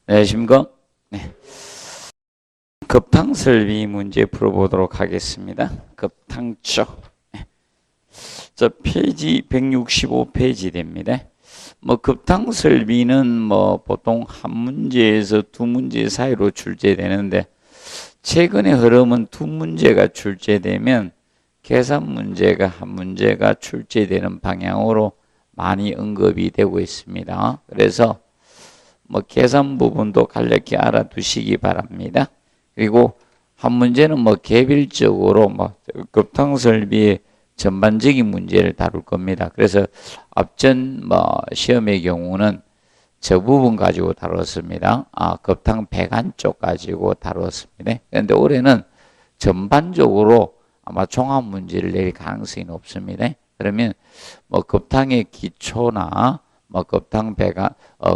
안녕하십니까? 네. 급탕설비 문제 풀어보도록 하겠습니다. 급탕조. 네. 자, 페이지 165페이지 됩니다. 급탕설비는 보통 한 문제에서 두 문제 사이로 출제되는데, 최근의 흐름은 두 문제가 출제되면 계산 문제가 한 문제가 출제되는 방향으로 많이 언급이 되고 있습니다. 그래서 계산 부분도 간략히 알아두시기 바랍니다. 그리고 한 문제는 개별적으로 급탕설비의 전반적인 문제를 다룰 겁니다. 그래서 앞전 시험의 경우는 저 부분 가지고 다뤘습니다. 급탕 배관 쪽 가지고 다뤘습니다. 그런데 올해는 전반적으로 아마 종합 문제를 낼 가능성이 높습니다. 그러면 급탕의 기초나 급탕 배관,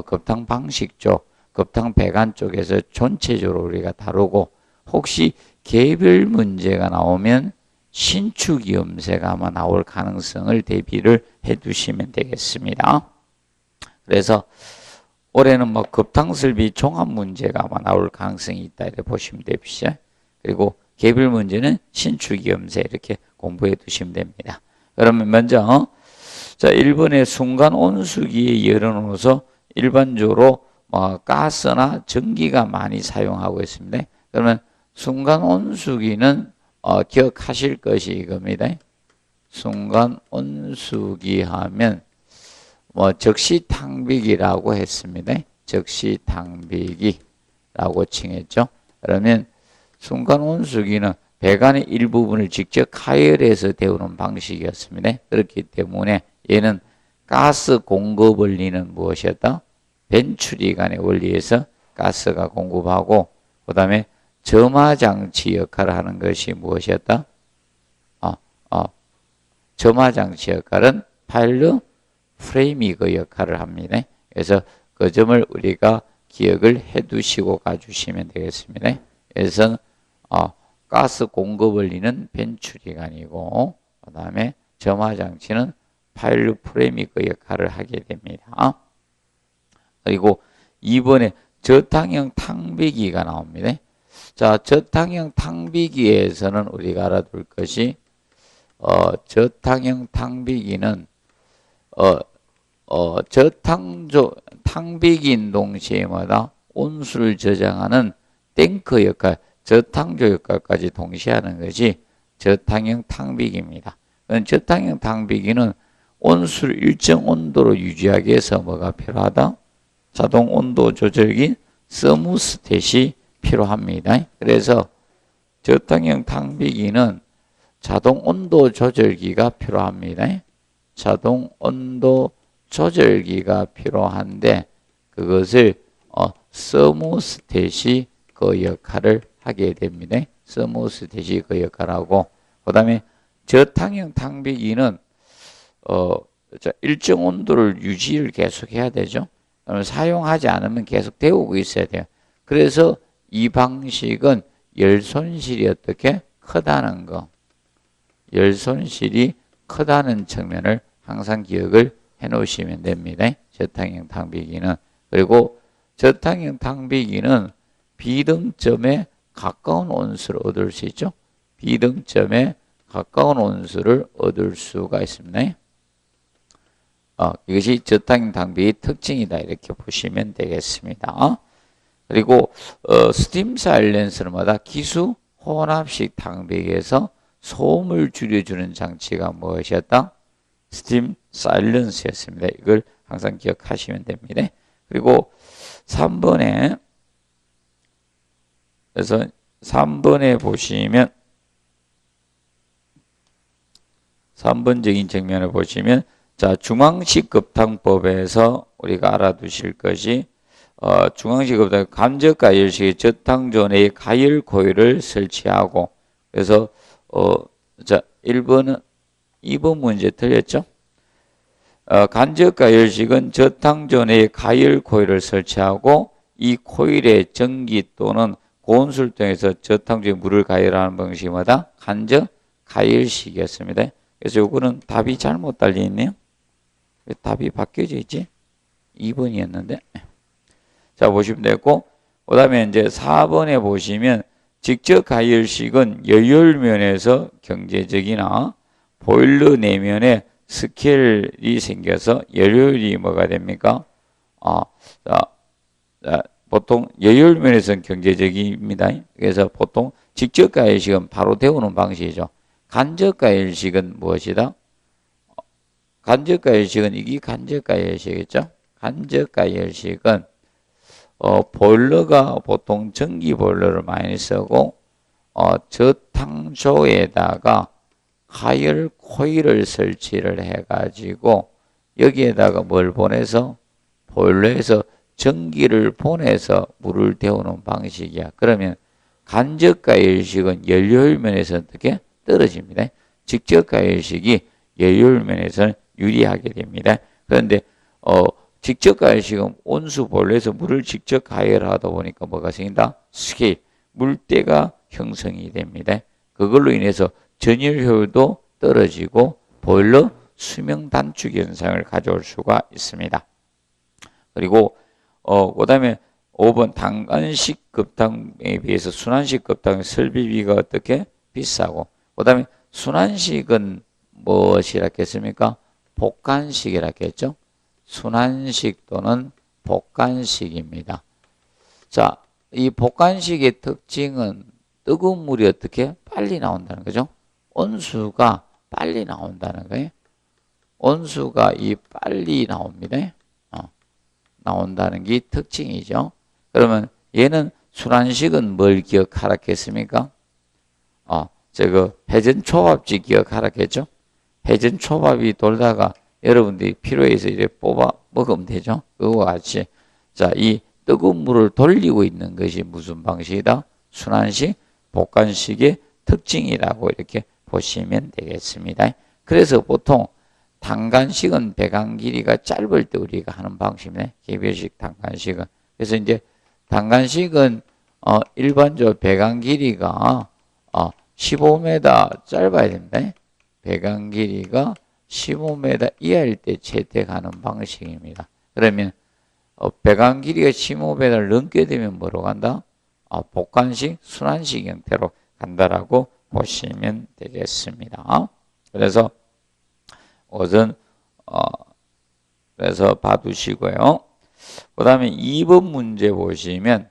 급탕 방식 쪽, 급탕 배관 쪽에서 전체적으로 우리가 다루고, 혹시 개별 문제가 나오면 신축 염세가 아마 나올 가능성을 대비를 해 두시면 되겠습니다. 그래서 올해는 급탕설비 종합 문제가 아마 나올 가능성이 있다 이렇게 보시면 됩시다. 그리고 개별 문제는 신축 염세 이렇게 공부해 두시면 됩니다. 그러면 먼저 자, 1번에 순간 온수기에 열어놓아서 일반적으로 가스나 전기가 많이 사용하고 있습니다. 그러면 순간 온수기는 기억하실 것이 이겁니다. 순간 온수기 하면 적시 탕비기라고 했습니다. 적시 탕비기라고 칭했죠. 그러면 순간 온수기는 배관의 일부분을 직접 가열해서 데우는 방식이었습니다. 그렇기 때문에 얘는 가스 공급 원리는 무엇이었다? 벤출이간의 원리에서 가스가 공급하고, 그 다음에 점화장치 역할을 하는 것이 무엇이었다? 점화장치 역할은 파일럿 프레임이 그 역할을 합니다. 그래서 그 점을 우리가 기억을 해 두시고 가주시면 되겠습니다. 그래서 가스 공급 원리는 벤출이간이고, 그 다음에 점화장치는 파일럿 프레임이 그 역할을 하게 됩니다. 그리고 2번에 저탕형 탕비기가 나옵니다. 자, 저탕형 탕비기에서는 우리가 알아둘 것이 저탕형 탕비기는 탕비기인 동시에마다 온수를 저장하는 탱크 역할, 저탕조 역할까지 동시에 하는 것이 저탕형 탕비기입니다. 저탕형 탕비기는 온수를 일정 온도로 유지하기 위해서 뭐가 필요하다? 자동 온도 조절기 서무스탯이 필요합니다. 그래서 저탕형 탕비기는 자동 온도 조절기가 필요합니다. 자동 온도 조절기가 필요한데, 그것을 서무스탯이 그 역할을 하게 됩니다. 서무스탯이 그 역할을 하고, 그 다음에 저탕형 탕비기는 일정 온도를 유지를 계속 해야 되죠. 사용하지 않으면 계속 데우고 있어야 돼요. 그래서 이 방식은 열 손실이 어떻게 크다는 거, 열 손실이 크다는 측면을 항상 기억을 해 놓으시면 됩니다. 저탕형 탕비기는. 그리고 저탕형 탕비기는 비등점에 가까운 온수를 얻을 수 있죠. 비등점에 가까운 온수를 얻을 수가 있습니다. 이것이 저탕형 탕비기의 특징이다 이렇게 보시면 되겠습니다. 그리고 스팀 사일렌서마다 기수 혼합식 탕비기에서 소음을 줄여주는 장치가 무엇이었다? 스팀 사일렌서였습니다. 이걸 항상 기억하시면 됩니다. 그리고 3번에 그래서 3번에 보시면 3번적인 측면을 보시면, 자, 중앙식 급탕법에서 우리가 알아두실 것이 중앙식 급탕 간접 가열식의 저탕조 내에 가열 코일을 설치하고, 그래서 자, 1번은 2번 문제 틀렸죠? 간접 가열식은 저탕조 내에 가열 코일을 설치하고, 이 코일의 전기 또는 고온수를 통해서 저탕조에 물을 가열하는 방식마다 간접 가열식이었습니다. 그래서 요거는 답이 잘못 달려 있네요. 답이 바뀌어져 있지? 2번이었는데. 자, 보시면 되고, 그 다음에 이제 4번에 보시면 직접 가열식은 여율면에서 경제적이나 보일러 내면에 스케일이 생겨서 여율이 뭐가 됩니까? 자, 보통 여율면에서는 경제적입니다. 그래서 보통 직접 가열식은 바로 데우는 방식이죠. 간접 가열식은 무엇이다? 간접 가열식은 이게 간접 가열식이죠. 간접 가열식은 보일러가 보통 전기 보일러를 많이 쓰고 저탕소에다가 하열 코일을 설치를 해가지고 여기에다가 뭘 보내서 보일러에서 전기를 보내서 물을 데우는 방식이야. 그러면 간접 가열식은 연료율면에서 어떻게 떨어집니다. 직접 가열식이 연료율면에서는 유리하게 됩니다. 그런데 직접 가열식은 온수 보일러에서 물을 직접 가열하다 보니까 뭐가 생긴다? 스케일, 물때가 형성이 됩니다. 그걸로 인해서 전열 효율도 떨어지고 보일러 수명 단축 현상을 가져올 수가 있습니다. 그리고 그 다음에 5번 단간식 급탕에 비해서 순환식 급탕의 설비비가 어떻게? 비싸고, 그 다음에 순환식은 무엇이라 했습니까? 복간식이라 했죠. 순환식 또는 복간식입니다. 자, 이 복간식의 특징은 뜨거운 물이 어떻게? 빨리 나온다는 거죠. 온수가 빨리 나온다는 거예요. 온수가 빨리 나옵니다. 나온다는 게 특징이죠. 그러면 얘는 순환식은 뭘 기억하라 했습니까? 회전초밥지 기억하라 했죠. 회전초밥이 돌다가 여러분들이 필요해서 이렇게 뽑아 먹으면 되죠. 그거와 같이. 자, 이 뜨거운 물을 돌리고 있는 것이 무슨 방식이다? 순환식, 복간식의 특징이라고 이렇게 보시면 되겠습니다. 그래서 보통 단간식은 배관 길이가 짧을 때 우리가 하는 방식이네. 개별식 단간식은. 그래서 이제 단간식은 일반적으로 배관 길이가 15m 짧아야 됩니다. 배관 길이가 15m 이하일 때 채택하는 방식입니다. 그러면 배관 길이가 15m를 넘게 되면 뭐로 간다? 복간식, 순환식 형태로 간다라고 보시면 되겠습니다. 그래서 우선 그래서 봐두시고요. 그 다음에 2번 문제 보시면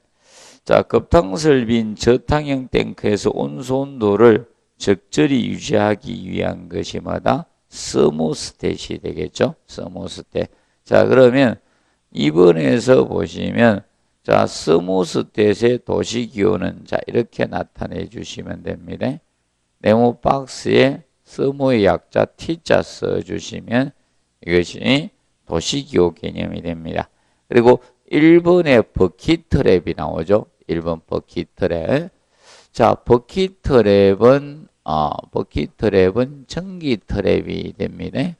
자, 급탕설비인 저탕형 탱크에서 온수 온도를 적절히 유지하기 위한 것이 뭐다? 서모스탯이 되겠죠. 서모스탯. 자, 그러면 2번에서 보시면 자, 서모스탯의 도시기온은 자, 이렇게 나타내 주시면 됩니다. 네모 박스에 서모의 약자 T자 써주시면 이것이 도시기온 개념이 됩니다. 그리고 1번에 버킷트랩이 나오죠. 1번 버킷트랩. 자, 버킷트랩은 전기 트랩이 됩니다.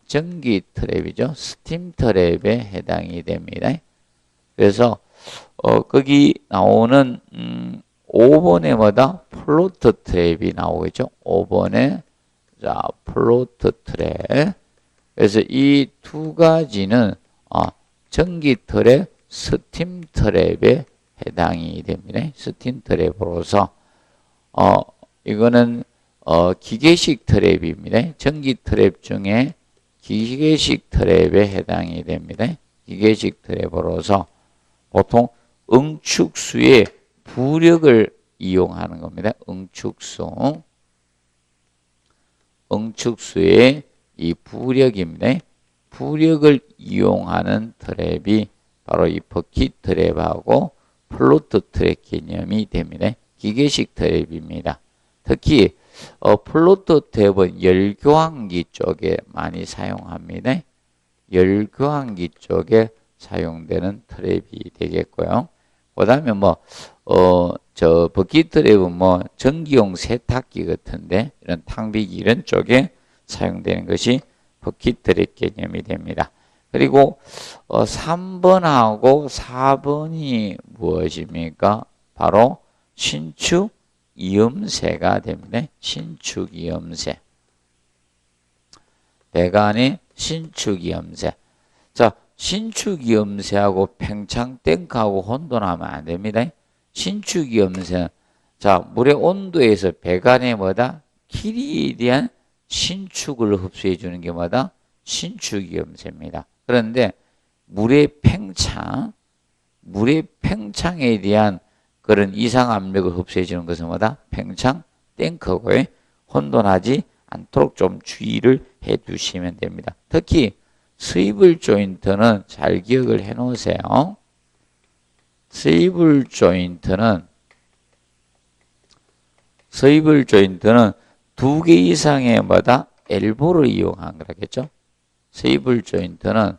전기 트랩이죠. 스팀 트랩에 해당이 됩니다. 그래서 거기 나오는 5번에 뭐다? 플로트 트랩이 나오겠죠. 5번에 자, 플로트 트랩. 그래서 이 두 가지는 전기 트랩, 스팀 트랩에 해당이 됩니다. 스팀 트랩으로서 이거는 기계식 트랩입니다. 전기 트랩 중에 기계식 트랩에 해당이 됩니다. 기계식 트랩으로서 보통 응축수의 부력을 이용하는 겁니다. 응축수의 이 부력입니다. 부력을 이용하는 트랩이 바로 이 버킷 트랩하고 플로트 트랩 개념이 됩니다. 기계식 트랩입니다. 특히 플로트 트랩은 열교환기 쪽에 많이 사용합니다. 열교환기 쪽에 사용되는 트랩이 되겠고요. 그 다음에 버킷 트랩은 전기용 세탁기 같은데 이런 탕비기 이런 쪽에 사용되는 것이 버킷 트랩 개념이 됩니다. 그리고 3번하고 4번이 무엇입니까? 바로 신축 이음새가 됩니다. 신축 이음새. 배관의 신축 이음새. 자, 신축이 염세하고 팽창 탱크하고 혼돈하면 안 됩니다. 신축이 염세. 자, 물의 온도에서 배관에 뭐다? 길이에 대한 신축을 흡수해 주는 게 뭐다? 신축이 염세입니다. 그런데 물의 팽창에 대한 그런 이상 압력을 흡수해 주는 것은 뭐다? 팽창 탱크고요. 혼돈하지 않도록 좀 주의를 해 두시면 됩니다. 특히 스위블 조인트는 잘 기억을 해 놓으세요. 스위블 조인트는 2개 이상의 뭐다? 엘보를 이용한 거라겠죠? 스위블 조인트는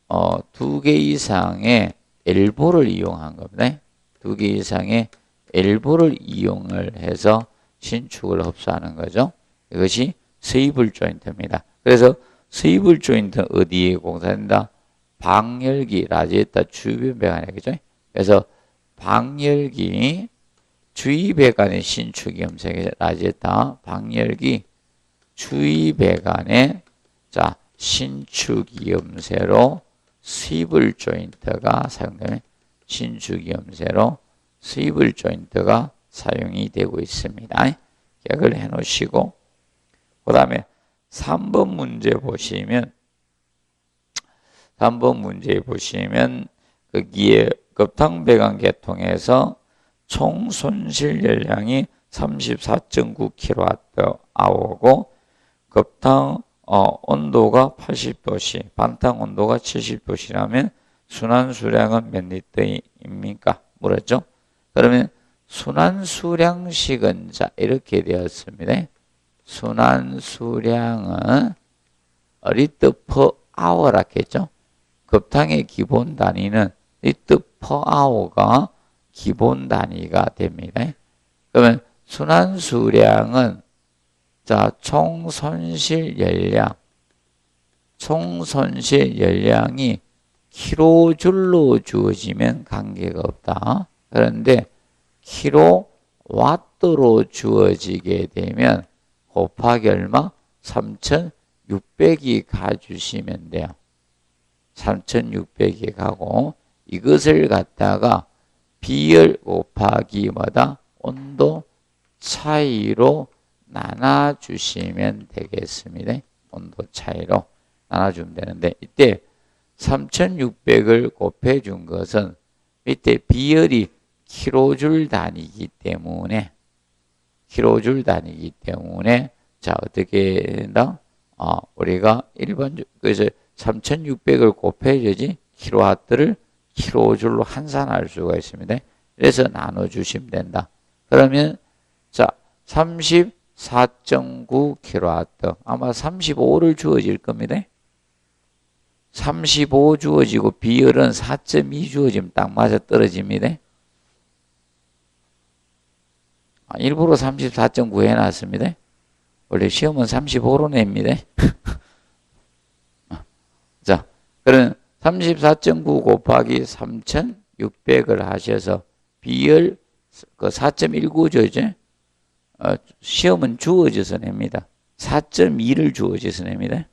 2개 이상의 엘보를 이용한 겁니다. 2개 이상의 엘보를 이용을 해서 신축을 흡수하는 거죠. 이것이 스위블 조인트입니다. 그래서 스위블 조인트는 어디에 공사된다? 방열기, 라지에타 주변 배관이겠죠. 그래서 방열기, 주위 배관의 신축이 염색이 라지에타, 방열기, 주위 배관의 자 신축이 염세로 스위블 조인트가 사용되면 신축이 염세로 스위블 조인트가 사용이 되고 있습니다. 기억을 해 놓으시고, 그 다음에 3번 문제 보시면 거기에 급탕배관 계통에서 총 손실 열량이 34.9kWh고 급탕 온도가 80도씨, 반탕 온도가 70도씨라면 순환 수량은 몇 리터입니까? 물었죠. 그러면 순환 수량식은 자 이렇게 되었습니다. 순환 수량은 리터 퍼 아워라 했죠. 급탕의 기본 단위는 리터 퍼 아워가 기본 단위가 됩니다. 그러면 순환 수량은 자 총 손실 열량이 킬로줄로 주어지면 관계가 없다. 그런데 킬로와트로 주어지게 되면 곱하기 얼마? 3600이 가주시면 돼요. 3600이 가고 이것을 갖다가 비열 곱하기 뭐다? 온도 차이로 나눠주시면 되겠습니다. 온도 차이로 나눠주면 되는데 이때 3600을 곱해준 것은 밑에 비열이 킬로줄 단위이기 때문에 자 어떻게 된다? 우리가 일반적으로 그래서 3600을 곱해야지 킬로와트를 킬로줄로 환산할 수가 있습니다. 그래서 나눠주시면 된다. 그러면 자 34.9 킬로와트 아마 35를 주어질 겁니다. 35 주어지고 비열은 4.2 주어지면 딱 맞아 떨어집니다. 일부러 34.9 해놨습니다. 원래 시험은 35로 냅니다. 자, 그럼 34.9 곱하기 3,600을 하셔서 비열 그 4.19 주어져. 시험은 주어져서 냅니다. 4.2를 주어져서 냅니다.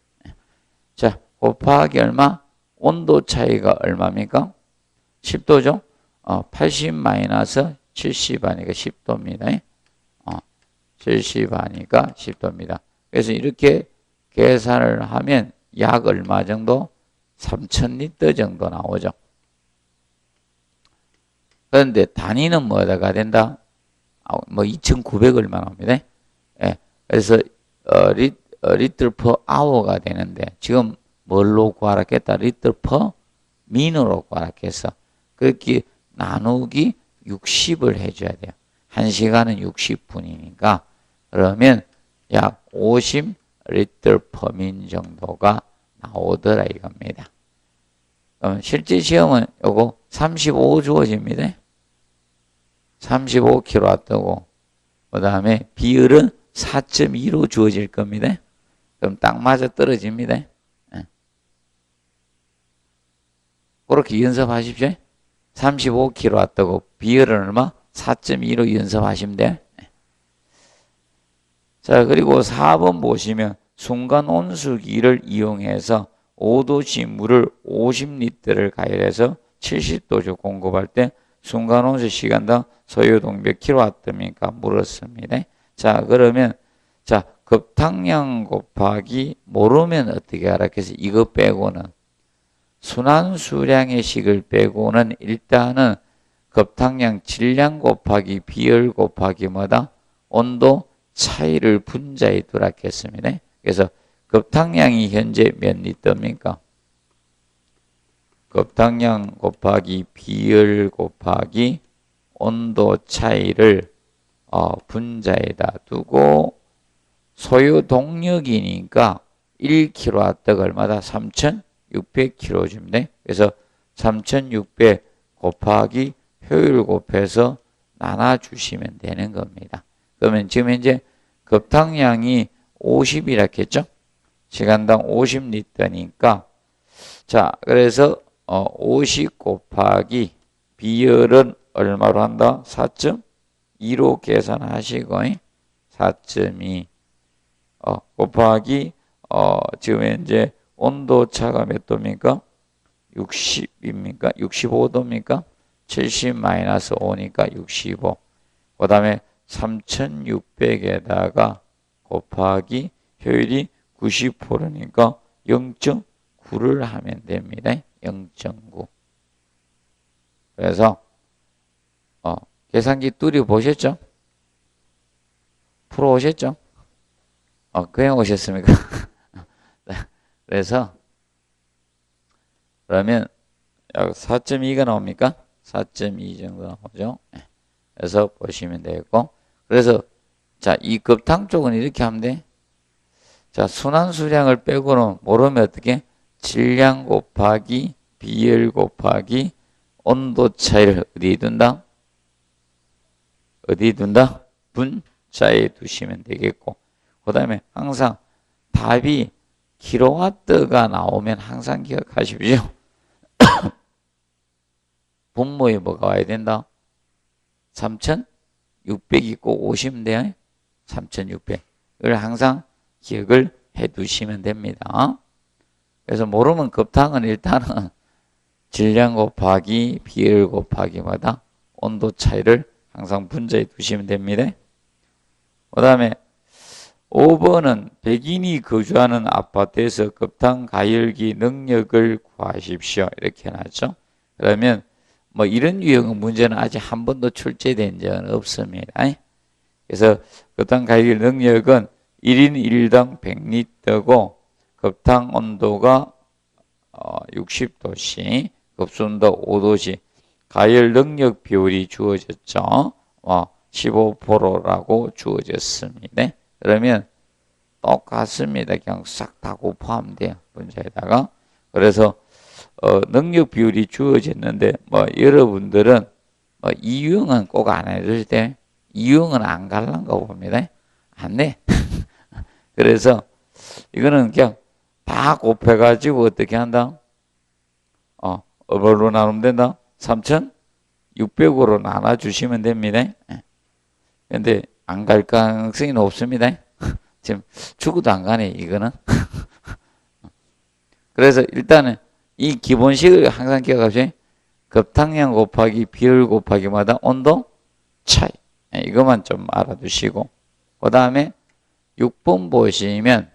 자, 곱하기 얼마? 온도 차이가 얼마입니까? 10도죠? 80 마이너스 70 하니까 10도입니다. 70 하니까 10도입니다. 그래서 이렇게 계산을 하면 약 얼마 정도? 3000리터 정도 나오죠. 그런데 단위는 뭐가 된다? 뭐 2900 얼마 나옵니다. 예. 그래서 리터 퍼 아워가 되는데 지금 뭘로 구하라겠다? 리터 퍼 민으로 구하라겠어. 그렇게 나누기 60을 해줘야 돼요. 1시간은 60분이니까 그러면 약 50 리터 퍼 민 정도가 나오더라 이겁니다. 그럼 실제 시험은 요거 35 주어집니다. 35kW고 그 다음에 비율은 4.2로 주어질 겁니다. 그럼 딱 맞아 떨어집니다. 그렇게 연습하십시오. 35kW고 비율은 얼마? 4.2로 연습하시면 돼요. 자, 그리고 4번 보시면 순간 온수기를 이용해서 5도씨 물을 50리터를 가열해서 70도씨 공급할 때 순간 온수 시간당 소요동 몇 킬로와트입니까? 물었습니다. 자, 그러면 자, 급탕량 곱하기 모르면 어떻게 하라? 그래서 이거 빼고는 순환 수량의 식을 빼고는 일단은 급탕량 질량 곱하기 비열 곱하기 뭐다? 온도 차이를 분자에 두라 했습니다. 그래서 급탕량이 현재 몇 리터입니까? 급탕량 곱하기 비열 곱하기 온도 차이를 분자에다 두고 소요 동력이니까 1kW가 얼마다? 3600kJ입니다. 그래서 3600 곱하기 효율 곱해서 나눠주시면 되는 겁니다. 그러면 지금 현재 급탕량이 50이라 했죠? 시간당 50리터니까 자, 그래서 50 곱하기 비열은 얼마로 한다? 4.2로 계산하시고 4.2 곱하기 지금 현재 온도차가 몇 도입니까? 60입니까? 65도입니까? 70 마이너스 5니까 65. 그 다음에 3600에다가 곱하기 효율이 90%니까 0.9를 하면 됩니다. 0.9. 그래서 계산기 뚜리 보셨죠? 풀어 오셨죠? 그냥 오셨습니까? 그래서 그러면 4.2가 나옵니까? 4.2 정도 나오죠. 그래서 보시면 되겠고, 그래서 자, 이 급탕 쪽은 이렇게 하면 돼. 자, 순환 수량을 빼고는 모르면 어떻게? 질량 곱하기 비열 곱하기 온도 차이를 어디에 둔다? 어디에 둔다? 분자에 두시면 되겠고, 그 다음에 항상 답이 킬로와트가 나오면 항상 기억하십시오. 분모에 뭐가 와야 된다? 3600이 꼭 오시면 돼요. 3600. 이걸 항상 기억을 해 두시면 됩니다. 그래서 모르면 급탕은 일단은 질량 곱하기 비열 곱하기 마다 온도 차이를 항상 분자에 두시면 됩니다. 그 다음에 5번은 백인이 거주하는 아파트에서 급탕 가열기 능력을 구하십시오. 이렇게 해놨죠. 그러면 뭐 이런 유형 문제는 아직 한 번도 출제된 적은 없습니다. 그래서 급탕 가열기 능력은 1인 1당 100리터고 급탕 온도가 60도씨, 급수온도 5도씨, 가열 능력 비율이 주어졌죠. 15%라고 주어졌습니다. 그러면 똑같습니다. 그냥 싹 다 곱하면 돼요. 분자에다가. 그래서 능력 비율이 주어졌는데 여러분들은 이유형은 꼭 안 해줄 때 이유형은 안 갈란 거 봅니다. 안 돼. 그래서 이거는 그냥 다 곱해가지고 어떻게 한다? 뭘로 나누면 된다? 3600으로 나눠주시면 됩니다. 근데 안 갈 가능성이 높습니다. 지금 죽어도 안 가네, 이거는. 그래서 일단은 이 기본식을 항상 기억하세요. 급탕량 곱하기 비열 곱하기마다 온도 차이. 이것만 좀 알아두시고. 그 다음에 6번 보시면,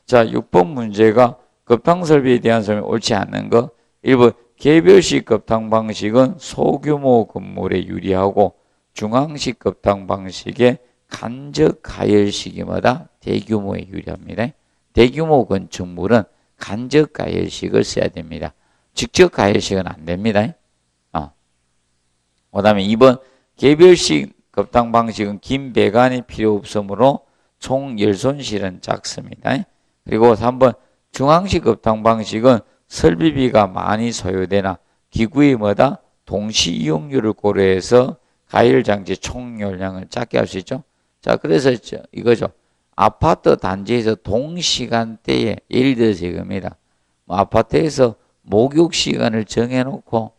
자, 6번 문제가 급탕 설비에 대한 설명이 옳지 않는 거. 1번, 개별식 급탕 방식은 소규모 건물에 유리하고, 중앙식 급탕 방식의 간접 가열식이마다 대규모에 유리합니다. 대규모 건축물은 간접 가열식을 써야 됩니다. 직접 가열식은 안 됩니다. 그 다음에 2번, 개별식 급탕 방식은 긴 배관이 필요 없으므로 총 열 손실은 작습니다. 그리고 3번, 중앙식 급탕 방식은 설비비가 많이 소요되나 기구의 뭐다? 동시 이용률을 고려해서 가열 장치 총 용량을 작게 할 수 있죠. 자, 그래서 이거죠. 아파트 단지에서 동시간대에 예를 들어서 이겁니다. 아파트에서 목욕 시간을 정해놓고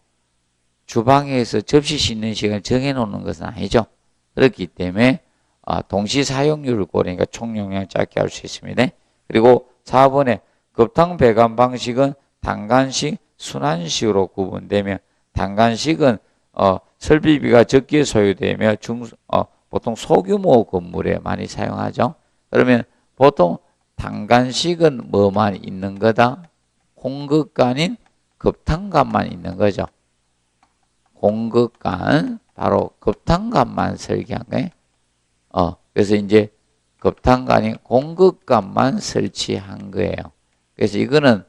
주방에서 접시 씻는 시간을 정해놓는 것은 아니죠. 그렇기 때문에 동시 사용률을 고르니까 총 용량 작게 할 수 있습니다. 그리고 4번에 급탕 배관 방식은 단간식, 순환식으로 구분되며 단간식은 설비비가 적게 소요되며 보통 소규모 건물에 많이 사용하죠. 그러면 보통 단간식은 뭐만 있는 거다? 공급관인 급탕관만 있는 거죠. 공급관, 바로 급탕관만 설계한 거예요. 그래서 이제 급탕관인 공급관만 설치한 거예요. 그래서 이거는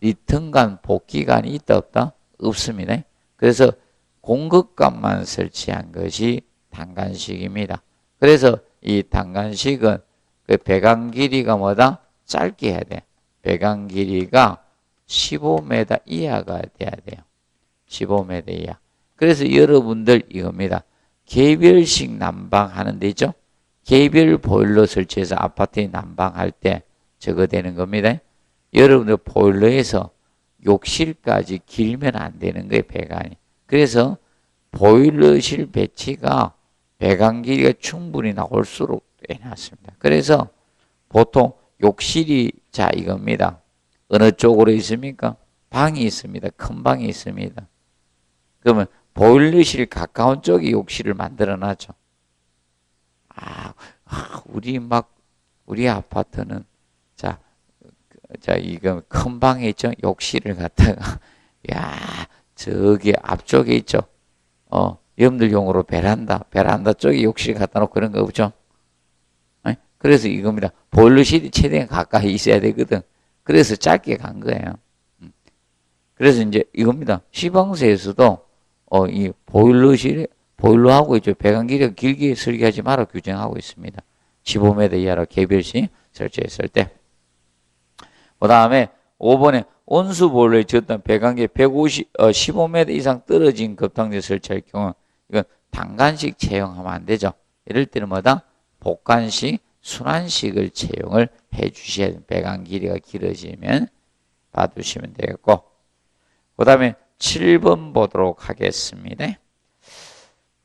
리턴관, 복귀관이 있다 없다? 없습니다. 그래서 공급관만 설치한 것이 단간식입니다. 그래서 이 단간식은 그 배관 길이가 뭐다? 짧게 해야 돼. 배관 길이가 15m 이하가 돼야 돼요. 15m 이하. 그래서 여러분들 이겁니다. 개별식 난방하는 데 있죠? 개별 보일러 설치해서 아파트에 난방할 때 저거 되는 겁니다. 여러분들 보일러에서 욕실까지 길면 안 되는 거예요, 배관이. 그래서 보일러실 배치가 배관 길이가 충분히 나올수록 해놨습니다. 그래서 보통 욕실이 자 이겁니다. 어느 쪽으로 있습니까? 방이 있습니다. 큰 방이 있습니다. 그러면 보일러실 가까운 쪽에 욕실을 만들어 놨죠. 우리 아파트는 자 이거 큰 방에 있죠. 욕실을 갖다가 저기 앞쪽에 있죠. 여러분들용으로 베란다 쪽에 욕실 갖다 놓고 그런 거 없죠. 그래서 이겁니다. 보일러실이 최대한 가까이 있어야 되거든. 그래서 짧게 간 거예요. 그래서 이제 이겁니다. 시방서에서도 이 보일러하고 이제 배관 길이가 길게 설계하지 마라 규정하고 있습니다. 15m 이하로 개별식 설치했을 때. 그 다음에 5번에 온수 보일러에 지었던 배관 길이 15m 이상 떨어진 급탕제 설치할 경우 이건 단간식 채용하면 안 되죠. 이럴 때는 뭐다? 복간식, 순환식을 채용을 해 주셔야 돼요. 배관 길이가 길어지면 봐두시면 되겠고. 그 다음에 7번 보도록 하겠습니다.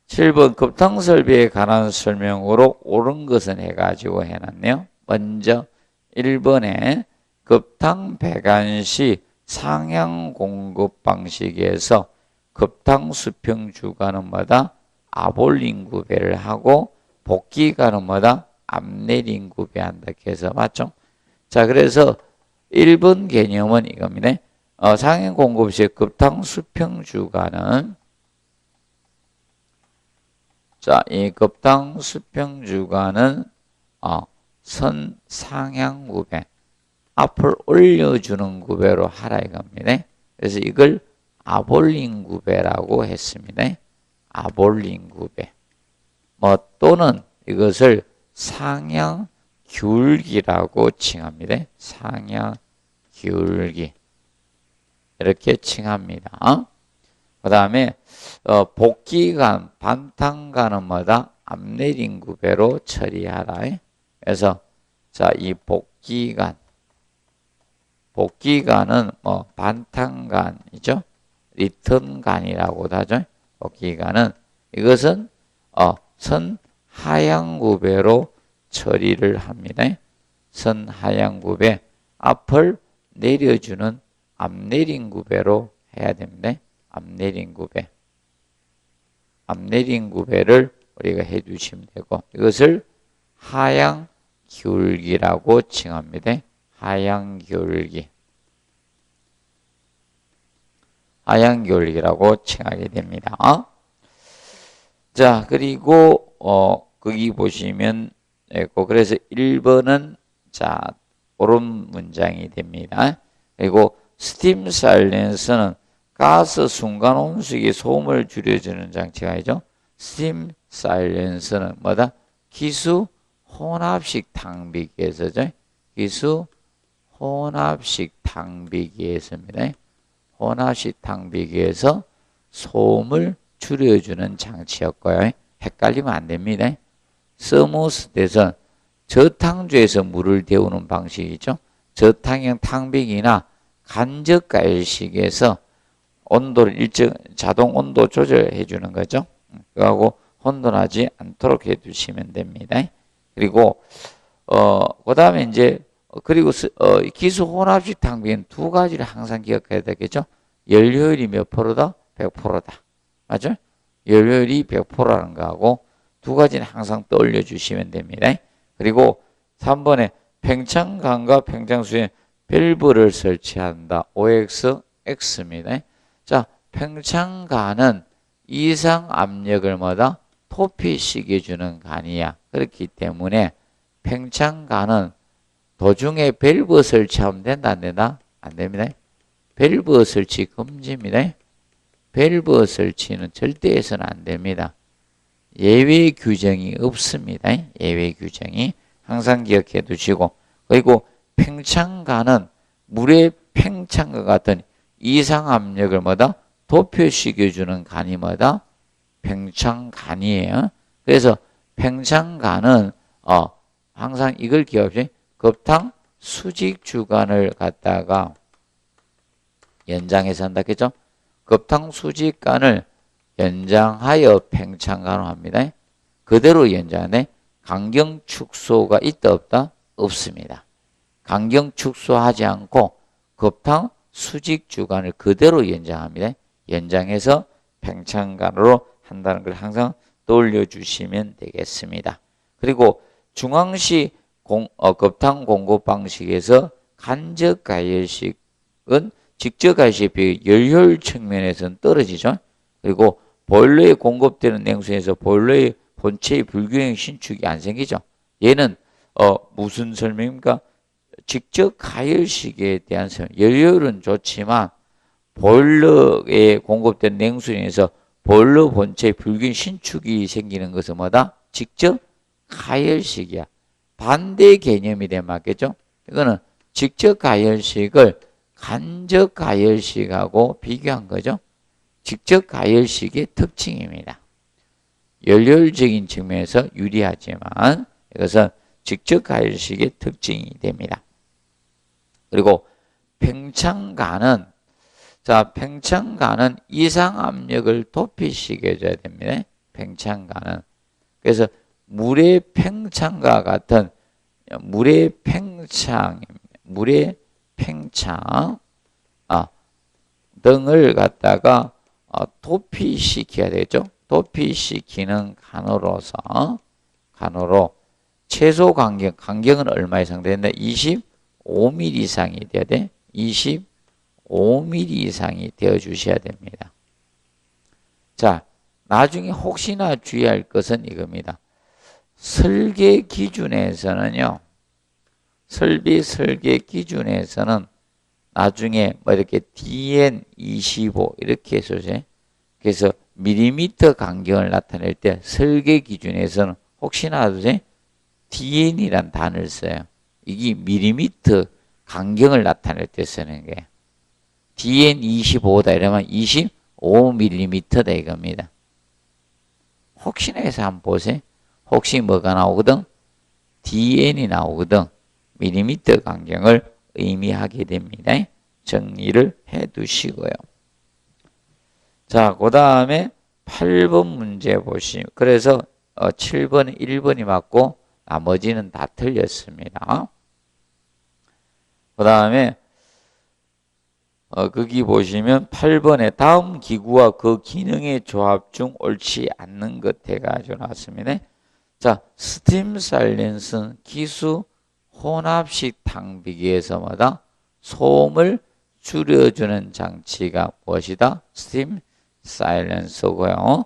7번 급탕 설비에 관한 설명으로 옳은 것은 해가지고 해놨네요. 먼저 1번에 급탕 배관 시 상향 공급 방식에서 급탕 수평 주관은 뭐다? 아볼링 구배를 하고 복귀관은 뭐다? 앞내림 구배한다. 그래서 맞죠? 자, 그래서 1번 개념은 이겁니다. 상향 공급 시 급탕 수평 주관은 이 급탕 수평 주관은 선 상향 구배 앞을 올려주는 구배로 하라 이겁니다. 그래서 이걸 아볼링 구배라고 했습니다. 아볼링 구배. 또는 이것을 상향 기울기라고 칭합니다. 상향 기울기. 이렇게 칭합니다. 그 다음에 복귀관, 반탕관은 뭐다? 앞내림 구배로 처리하라. 그래서 이 복귀관은 반탕관이죠. 리턴관이라고도 하죠. 복귀관은 이것은 선 하향 구배로 처리를 합니다. 선 하향 구배 앞을 내려주는 앞내림 구배로 해야 됩니다. 앞내림 구배. 앞내림 구배를 우리가 해 주시면 되고 이것을 하향 기울기라고 칭합니다. 하향 기울기. 하향 기울기라고 칭하게 됩니다. 자, 그리고 거기 보시면 있고 그래서 1번은 옳은 문장이 됩니다. 그리고 스팀 사일렌서는 가스 순간 온수기 소음을 줄여주는 장치가 있죠. 스팀 사일렌서는 뭐다? 기수 혼합식 탕비기에서죠. 기수 혼합식 탕비기에서입니다. 혼합식 탕비기에서 소음을 줄여주는 장치였고요. 헷갈리면 안 됩니다. 서모스탯은 저탕주에서 물을 데우는 방식이죠. 저탕형 탕비기나 간접가열식에서 온도를 자동 온도 조절해 주는 거죠. 그거하고 혼돈하지 않도록 해 두시면 됩니다. 그리고 그 다음에 이제 그리고 기수 혼합식 탕비는 두 가지를 항상 기억해야 되겠죠. 연료율이 몇 프로다? 100%다. 맞죠? 연료율이 100%라는 거하고 두 가지는 항상 떠올려 주시면 됩니다. 그리고 3번에 팽창관과 팽창수에 밸브를 설치한다. OX, X입니다. 자, 팽창관은 이상 압력을 뭐다? 토피시켜주는 관이야. 그렇기 때문에 팽창관은 도중에 밸브 설치하면 된다, 안 된다? 안 됩니다. 밸브 설치 금지입니다. 밸브 설치는 절대 해서는 안 됩니다. 예외 규정이 없습니다. 예외 규정이 항상 기억해 두시고, 그리고 팽창관은 물의 팽창과 같은 이상 압력을 뭐다? 도표시켜주는 간이 뭐다? 팽창관이에요. 그래서 팽창관은 항상 이걸 기억해. 급탕 수직 주간을 갖다가 연장해서 한다겠죠? 급탕 수직간을 연장하여 팽창간으로 합니다. 그대로 연장하네. 강경 축소가 있다 없다? 없습니다. 강경 축소하지 않고 급탕 수직 주간을 그대로 연장합니다. 연장해서 팽창간으로 한다는 걸 항상 떠올려 주시면 되겠습니다. 그리고 중앙시 급탕 공급 방식에서 간접 가열식은 직접 가열식에 비해 연료율 측면에서는 떨어지죠. 그리고 보일러에 공급되는 냉수에서 보일러의 본체의 불균형 신축이 안 생기죠. 얘는 무슨 설명입니까? 직접 가열식에 대한 설명. 연료율은 좋지만 보일러에 공급된 냉수에 의해서 보일러 본체의 불균형 신축이 생기는 것은 뭐다? 직접 가열식이야. 반대 개념이 되면 맞겠죠? 이거는 직접 가열식을 간접 가열식하고 비교한 거죠. 직접 가열식의 특징입니다. 연료율적인 측면에서 유리하지만 이것은 직접 가열식의 특징이 됩니다. 그리고 팽창관은 팽창관은 이상 압력을 도피시켜줘야 됩니다. 팽창관은. 그래서 물의 팽창과 같은 물의 팽창 등을 갖다가 도피시켜야 되겠죠. 도피시키는 간으로 최소 간격은 얼마 이상 된다? 25mm 이상이 돼야 돼. 25mm 이상이 되어 주셔야 됩니다. 자, 나중에 혹시나 주의할 것은 이겁니다. 설계 기준에서는요. 설계 기준에서는 나중에 뭐 이렇게 DN25 이렇게 해서 그래서 밀리미터 간격을 나타낼 때 설계 기준에서는 혹시나 DN이란 단어를 써요. 이게 밀리미터 간격을 나타낼 때 쓰는 게 DN25다 이러면 25mm다 이겁니다. 혹시나 해서 한번 보세요. 혹시 뭐가 나오거든? DN이 나오거든. 밀리미터 간격을 의미하게 됩니다. 정리를 해 두시고요. 자, 그 다음에 8번 문제 보시면, 그래서 7번, 1번이 맞고 나머지는 다 틀렸습니다. 그 다음에 거기 보시면 8번에 다음 기구와 그 기능의 조합 중 옳지 않는 것 해가지고 나왔습니다. 자, 스팀 사일렌스는 기수 혼합식 탕비기에서 뭐다? 소음을 줄여주는 장치가 무엇이다? 스팀 사일렌서고요.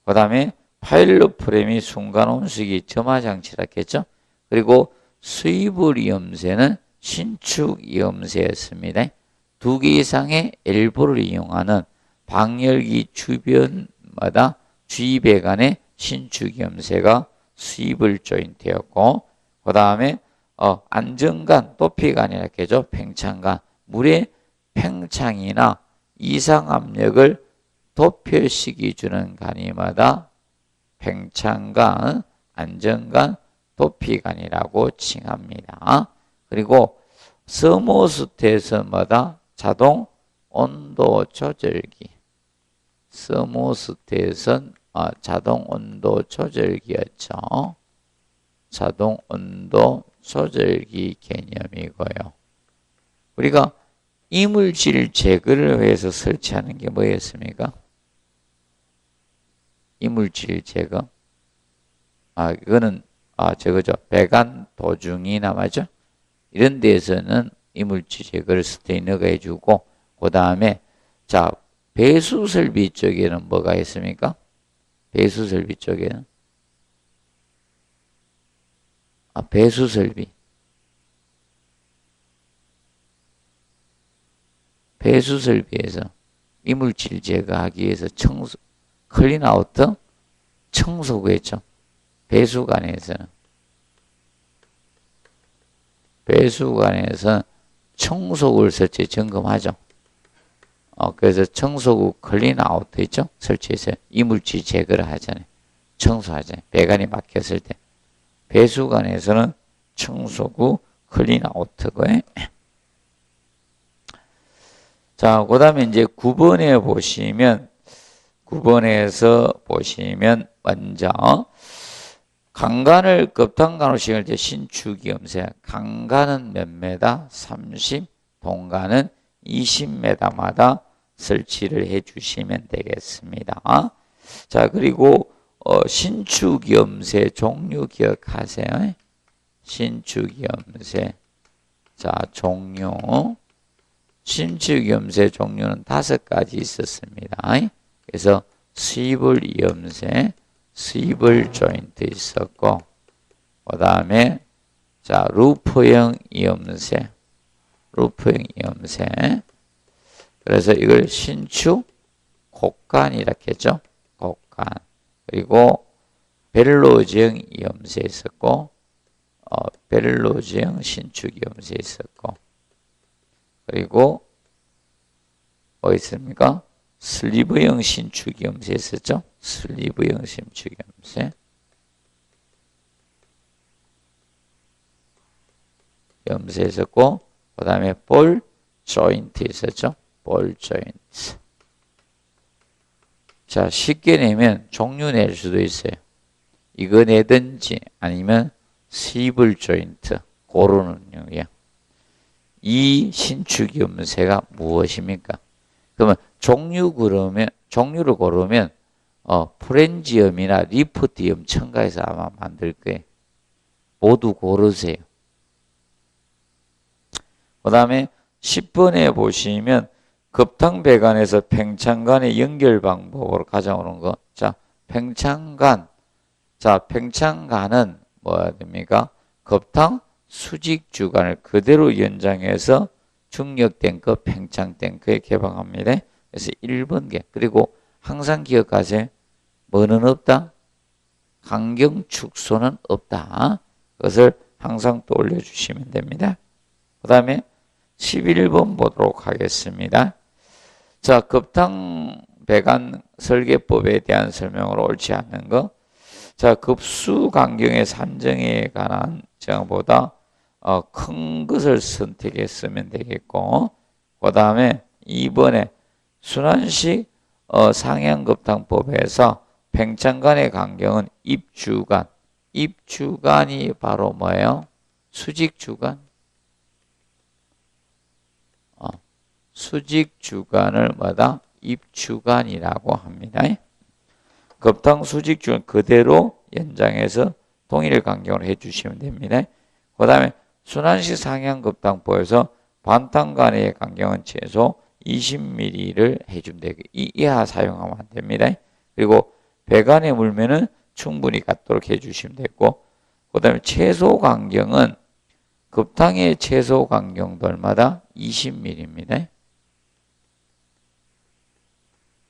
그 다음에 파일럿 프레임이 순간 온수기 점화 장치라 했겠죠. 그리고 수입을 이음새는 신축 이음새였습니다. 2개 이상의 엘보를 이용하는 방열기 주변마다 주입배관의 신축 이음새가 수입을 조인트였고, 그 다음에 안정관, 도피관이라 했죠. 팽창관, 물의 팽창이나 이상 압력을 도표시켜주는 간이마다 팽창관, 안정관, 도피관이라고 칭합니다. 그리고 서모스탯마다 자동 온도 조절기, 서모스탯은 자동 온도 조절기였죠. 자동 온도 소절기 개념이고요. 우리가 이물질 제거를 위해서 설치하는 게 뭐였습니까? 이물질 제거. 이거는 저거죠. 배관 도중이나 맞죠? 이런 데에서는 이물질 제거를 스테이너가 해주고, 그 다음에 자 배수 설비 쪽에는 뭐가 있습니까? 배수 설비 쪽에는 배수 설비. 배수 설비에서 이물질 제거하기 위해서 클린아우트 청소구했죠. 배수관에서는. 배수관에서 청소구를 설치 점검하죠. 그래서 청소구 클린아우트 있죠? 설치해서 이물질 제거를 하잖아요. 청소하잖아요. 배관이 막혔을 때. 배수관에서는 청소구 클린아우트고요. 자, 그 다음에 이제 9번에 보시면, 9번에서 보시면, 먼저, 강간을 급탕간으로 시행할 때 신축이 염세. 강간은 몇 메다? 30, 동간은 20m마다 설치를 해 주시면 되겠습니다. 자, 그리고, 신축염세 종류 기억하세요. 신축염세. 자, 종류. 신축염세 종류는 5가지 있었습니다. 그래서 스위블 염세, 스위블 조인트 있었고, 그 다음에 자 루프형 염세, 루프형 염세. 그래서 이걸 신축 곡간이라 했죠. 곡간. 그리고 벨로즈형 염세 있었고, 벨로즈형 신축 염세 있었고, 그리고 뭐 있습니까? 슬리브형 신축 염세 있었죠? 슬리브형 신축 염세. 염세 있었고, 그 다음에 볼 조인트 있었죠? 볼 조인트. 자, 쉽게 내면 종류 낼 수도 있어요. 이거 내든지 아니면 스위블 조인트 고르는요. 이 신축 염세가 무엇입니까? 그러면 종류를 고르면 프렌지엄이나 리프트엄 첨가해서 아마 만들 거예요. 모두 고르세요. 그 다음에 10번에 보시면 급탕배관에서 팽창관의 연결 방법으로 가져오는 거. 자, 팽창관. 자, 팽창관은 뭐야 됩니까? 급탕 수직 주관을 그대로 연장해서 중력 탱크, 팽창 탱크에 개방합니다. 그래서 1번계. 그리고 항상 기억하세요. 뭐는 없다? 강경 축소는 없다. 그것을 항상 떠올려 주시면 됩니다. 그 다음에 11번 보도록 하겠습니다. 자, 급탕 배관 설계법에 대한 설명으로 옳지 않는 거. 자, 급수 간격의 산정에 관한 정보다 큰 것을 선택했으면 되겠고, 그 다음에 2번에 순환식 상향급탕법에서 팽창관의 간격은 입주간. 입주간이 바로 뭐예요? 수직주간. 수직주간을 뭐다? 입주간이라고 합니다. 급탕 수직주간 그대로 연장해서 동일 간격으로 해주시면 됩니다. 그 다음에 순환식 상향급탕법에서 반탕간의 간격은 최소 20mm를 해주면 되고 이 이하 사용하면 안 됩니다. 그리고 배관에 물면은 충분히 갖도록 해주시면 되고, 그 다음에 최소 간격은 급탕의 최소 간격도 얼마다? 20mm입니다.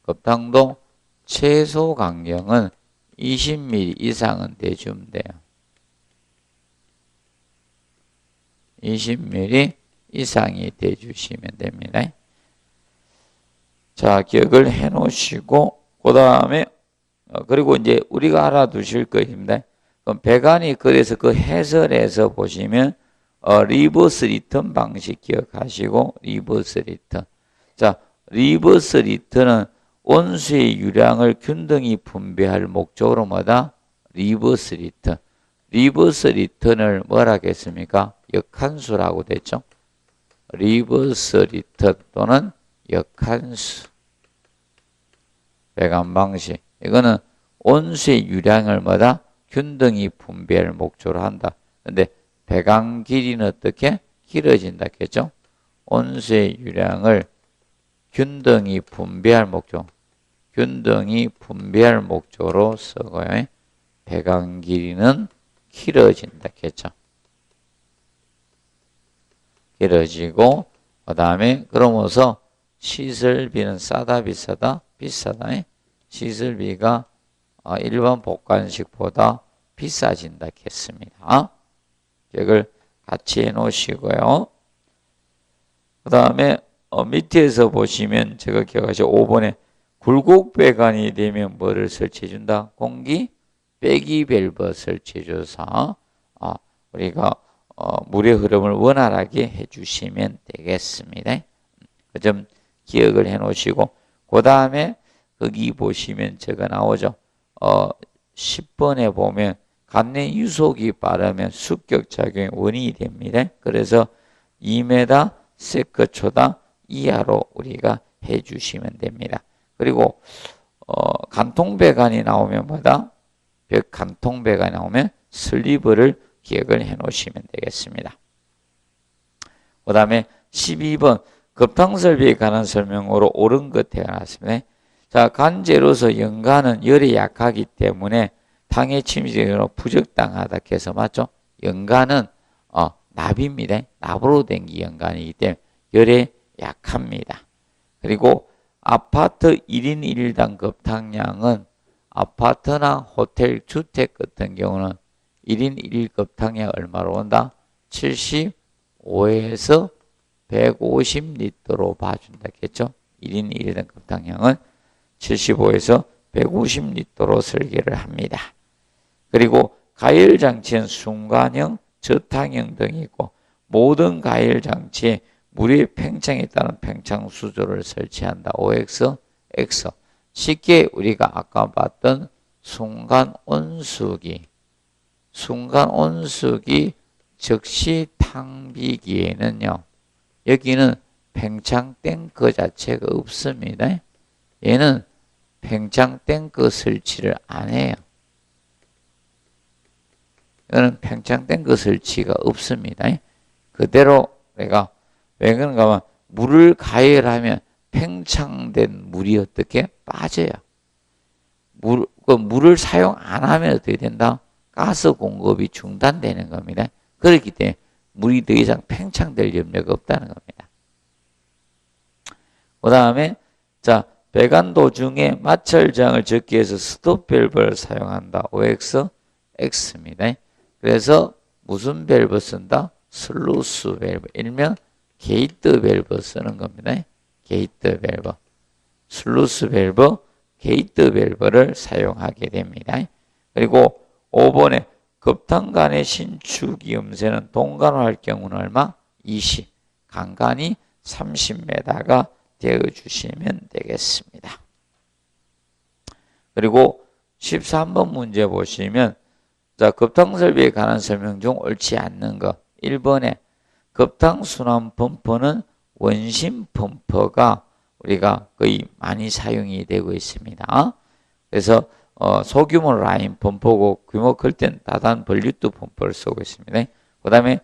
급탕도 최소 간격은 20mm 이상은 대주면 돼요. 20mm 이상이 돼주시면 됩니다. 자, 기억을 해 놓으시고, 그 다음에, 그리고 이제 우리가 알아두실 것입니다. 그럼 배관이 그래서 그 해설에서 보시면, 리버스 리턴 방식 기억하시고, 리버스 리턴. 자, 리버스 리턴은 온수의 유량을 균등히 분배할 목적으로 뭐다? 리버스 리턴. 리버스 리턴을 뭐라 했습니까? 역함수라고 됐죠. 리버스 리턴 또는 역함수. 배관 방식. 이거는 온수의 유량을 뭐다? 균등히 분배할 목적으로 한다. 근데 배관 길이는 어떻게? 길어진다 했죠. 온수의 유량을 균등히 분배할 목적. 균등히 분배할 목적으로 쓰고요. 배관 길이는 길어진다 했죠. 길어지고 그 다음에 그러면서 시설비는 싸다 비싸다? 비싸다. 시설비가 일반 복관식보다 비싸진다 했습니다. 이걸 같이 해 놓으시고요. 그 다음에 밑에서 보시면 제가 기억하시죠. 5번에 굴곡 배관이 되면 뭐를 설치해 준다? 공기 빼기 밸브 설치해 줘서 우리가 물의 흐름을 원활하게 해 주시면 되겠습니다. 그 점 기억을 해 놓으시고 그 다음에 거기 보시면 제가 나오죠. 10번에 보면 간내 유속이 빠르면 습격작용이 원인이 됩니다. 그래서 2m 세컨초당 이하로 우리가 해 주시면 됩니다. 그리고 간통배관이 나오면 뭐다? 간통배관이 나오면 슬리브를 기억을 해 놓으시면 되겠습니다. 그 다음에 12번 급탕설비에 관한 설명으로 옳은 것에 나왔습니다. 자, 간제로서 연간은 열에 약하기 때문에 당의 침식으로 부적당하다 해서 맞죠? 연간은 납입니다. 납으로 된 게 연간이기 때문에 열에 약합니다. 그리고 아파트 1인 1당 급탕량은 아파트나 호텔, 주택 같은 경우는 1인 1일 급탕량 얼마로 온다? 75에서 150리터로 봐준다 했죠? 1인 1당 급탕량은 75에서 150리터로 설계를 합니다. 그리고 가열장치는 순간형, 저탕형 등이 있고 모든 가열장치에 물의 팽창에 따른 팽창 수조를 설치한다. OX, X. 쉽게 우리가 아까 봤던 순간 온수기 즉시 탕비기에는요. 여기는 팽창 탱크 자체가 없습니다. 얘는 팽창 탱크 설치를 안 해요. 이거는 팽창 탱크 설치가 없습니다. 그대로 내가 왜 그런가 하면 물을 가열하면 팽창된 물이 어떻게 빠져요. 물을 사용 안 하면 어떻게 된다? 가스 공급이 중단되는 겁니다. 그렇기 때문에 물이 더 이상 팽창될 염려가 없다는 겁니다. 그 다음에 자 배관 도중에 마찰장을 적기 위해서 스톱 밸브를 사용한다. OX, X입니다. 그래서 무슨 밸브 쓴다? 슬루스 밸브. 일명 게이트 밸브 쓰는 겁니다. 게이트 밸브. 슬루스 밸브, 게이트 밸브를 사용하게 됩니다. 그리고 5번에 급탕간의 신축이 염세는 동간화할 경우는 얼마? 20. 간간이 30m가 되어주시면 되겠습니다. 그리고 13번 문제 보시면 자 급탕설비에 관한 설명 중 옳지 않는 거 1번에 급탕순환 펌프는 원심 펌프가 우리가 거의 많이 사용이 되고 있습니다. 그래서 소규모 라인 펌프고 규모 클 땐 다단 볼륨 펌프를 쓰고 있습니다. 그 다음에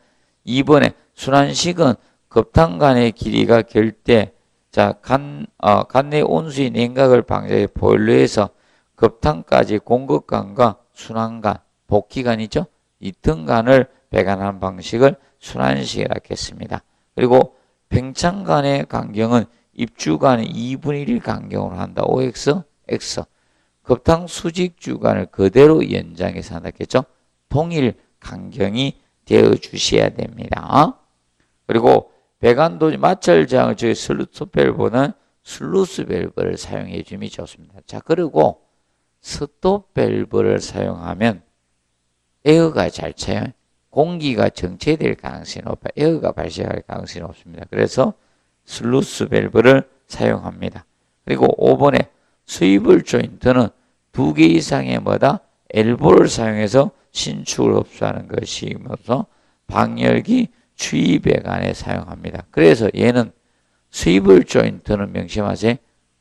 2번에 순환식은 급탕간의 길이가 길 때 자, 간내 온수의 냉각을 방지해 보일러에서 급탕까지 공급관과 순환관, 복귀관이죠. 이 등간을 배관하는 방식을 순환식이라고 했습니다. 그리고 팽창관의 간격은 입주관의 2분의 1 간격으로 한다. OX, X. 급탕 수직 주간을 그대로 연장해서 한다 했죠. 동일 간격이 되어 주셔야 됩니다. 그리고 배관도지 마찰장을 저희 슬루스 밸브는 슬루스 밸브를 사용해 주면 좋습니다. 자, 그리고 스톱 밸브를 사용하면 에어가 잘 차요. 공기가 정체될 가능성이 높아요. 에어가 발생할 가능성이 높습니다. 그래서 슬루스 밸브를 사용합니다. 그리고 5번에 스위블 조인트는 2개 이상의 뭐다? 엘보를 사용해서 신축을 흡수하는 것이면서 방열기 추이배관에 사용합니다. 그래서 얘는 스위블 조인트는 명심하세요.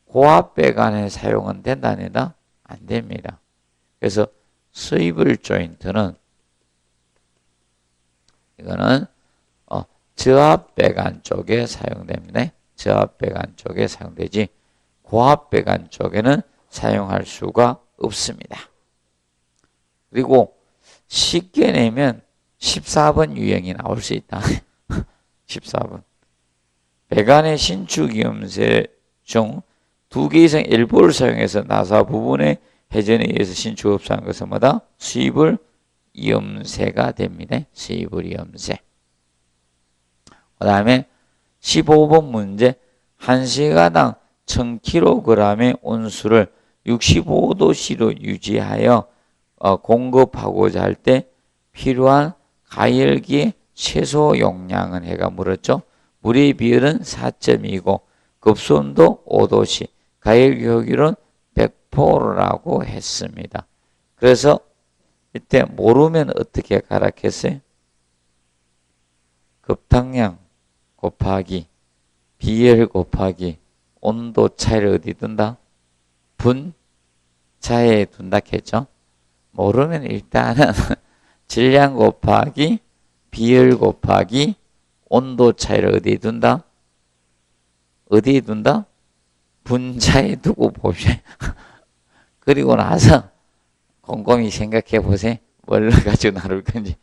고압배관에 사용은 된다 안 된다? 안 됩니다. 그래서 스위블 조인트는 이거는 저압배관 쪽에 사용됩니다. 저압배관 쪽에 사용되지 고압배관 쪽에는 사용할 수가 없습니다. 그리고 쉽게 내면 14번 유형이 나올 수 있다. 14번. 배관의 신축이음새 중 2개 이상 일부를 사용해서 나사 부분의 회전에 의해서 신축 흡수한 것은 뭐다? 수입을 이음새가 됩니다. 수입을 이음새. 그 다음에 15번 문제. 1시간당 1000kg의 온수를 65도씨로 유지하여 공급하고자 할 때 필요한 가열기의 최소 용량은 해가 물었죠. 물의 비율은 4.2고 급수온도 5도씨, 가열기 효율은 100%라고 했습니다. 그래서 이때 모르면 어떻게 가락했어요? 급탕량 곱하기 비열 곱하기 온도 차이를 어디 둔다? 분자에 둔다 했죠. 모르면 일단은 질량 곱하기 비열 곱하기 온도 차이를 어디에 둔다? 어디에 둔다? 분자에 두고 보세요. 그리고 나서 곰곰이 생각해 보세요. 뭘 가지고 나눌 건지.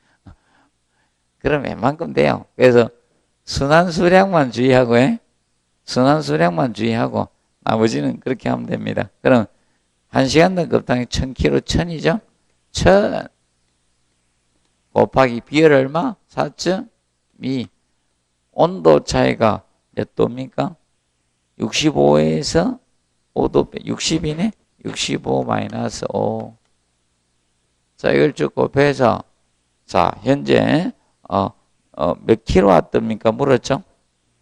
그럼 웬만큼 돼요. 그래서 순환수량만 주의하고 순환수량만 주의하고 나머지는 그렇게 하면 됩니다. 그럼 1시간당 급당이 1000kg 1000이죠? 1000 곱하기 비열 얼마? 4.2. 온도 차이가 몇 도입니까? 65에서 5도 60이네? 65 마이너스 5. 자, 이걸 쭉 곱해서 자, 현재 몇 킬로와트입니까? 물었죠?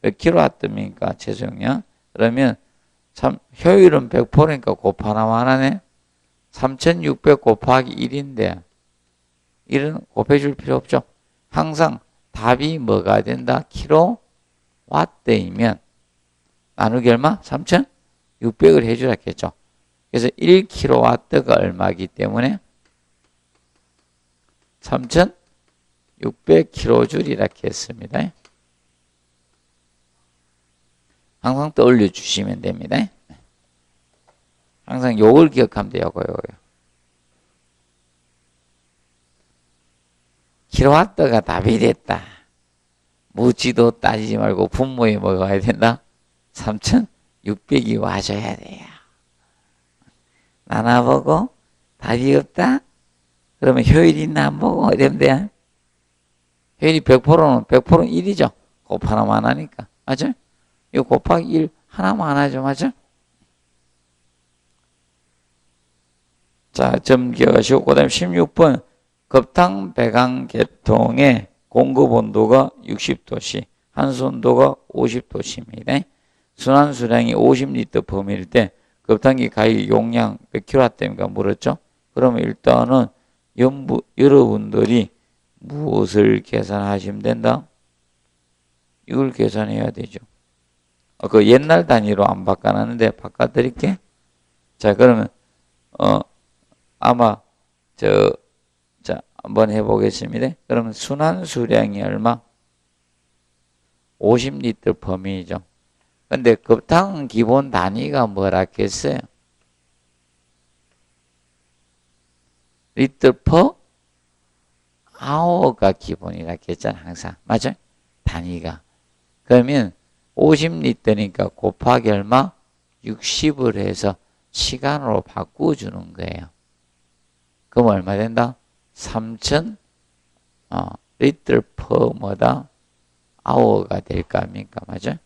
몇 킬로와트입니까? 최소용량. 그러면 참 효율은 100%니까 곱하나만 하네. 3600 곱하기 1인데 1은 곱해줄 필요 없죠. 항상 답이 뭐가 된다? 킬로와트이면 나누기 얼마? 3600을 해주라 했겠죠. 그래서 1킬로와트가 얼마이기 때문에 3600kJ이라 했습니다. 항상 떠올려 주시면 됩니다. 항상 요걸 기억하면 돼요. 요거요. 킬로와트가 답이 됐다. 무지도 따지지 말고 분모에 뭐가 와야 된다? 3600이 와줘야 돼요. 나눠보고 답이 없다? 그러면 효율이 있나 안 보고 이러면 돼. 효율이 100%는 100%는 1이죠. 곱 하나만 하니까. 맞죠? 이거 곱하기 1 하나만 하죠. 맞죠? 자, 점 기억하시고 그 다음에 16번 급탕 배관 계통의 공급 온도가 60도씨, 한수 온도가 50도씨입니다. 순환 수량이 50리터 범위일 때 급탕기 가열 용량 몇 킬로와트입니까? 물었죠? 그러면 일단은 여러분들이 무엇을 계산하시면 된다? 이걸 계산해야 되죠. 그 옛날 단위로 안 바꿔놨는데 바꿔드릴게. 자, 그러면 아마 자 한번 해보겠습니다. 그러면 순환 수량이 얼마? 50리터 범위죠. 근데 급탕 기본 단위가 뭐라 했어요? 리터 퍼 아워가 기본이라 했잖아. 항상. 맞아요? 단위가. 그러면 50리터니까 곱하기 얼마? 60을 해서 시간으로 바꿔주는 거예요. 그럼 얼마 된다? 3000 리터 퍼 뭐다? 아워가 될 거 아닙니까? 맞아요?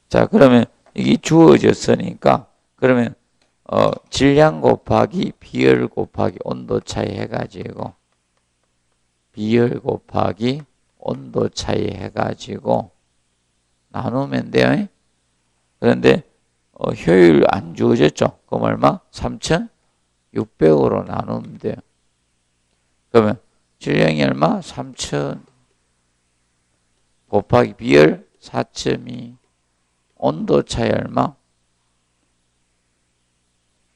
자, 그러면 이게 주어졌으니까 그러면 질량 곱하기 비열 곱하기 온도 차이 해가지고 비열 곱하기 온도 차이 해가지고 나누면 돼요. 그런데 효율 안 주어졌죠. 그럼 얼마? 3600으로 나누면 돼요. 그러면 질량이 얼마? 3,000 곱하기 비열 4.2 온도 차이 얼마?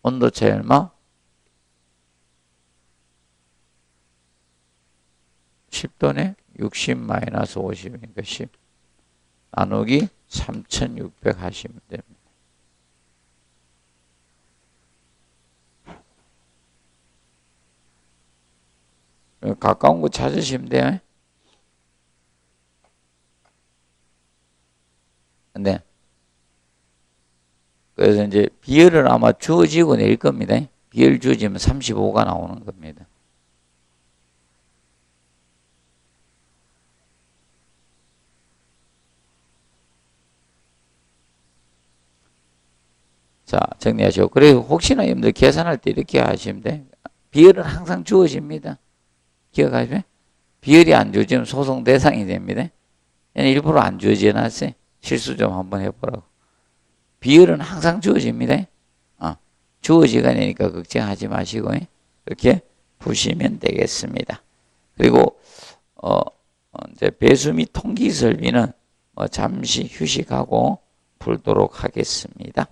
온도 차이 얼마? 10도네? 60 마이너스 50이니까 10 나누기 3,600 하시면 됩니다. 가까운 거 찾으시면 돼요. 네. 그래서 이제 비열은 아마 주어지고 내릴 겁니다. 비열 주어지면 35가 나오는 겁니다. 자, 정리하시고. 그리고 혹시나 여러분들 계산할 때 이렇게 하시면 돼. 비열은 항상 주어집니다. 기억하시면 비열이 안 주어지면 소송 대상이 됩니다. 일부러 안 주어져 놨어요. 실수 좀 한번 해보라고. 비열은 항상 주어집니다. 주어지가 되니까 걱정하지 마시고 이렇게 푸시면 되겠습니다. 그리고 이제 배수 및 통기 설비는 잠시 휴식하고 풀도록 하겠습니다.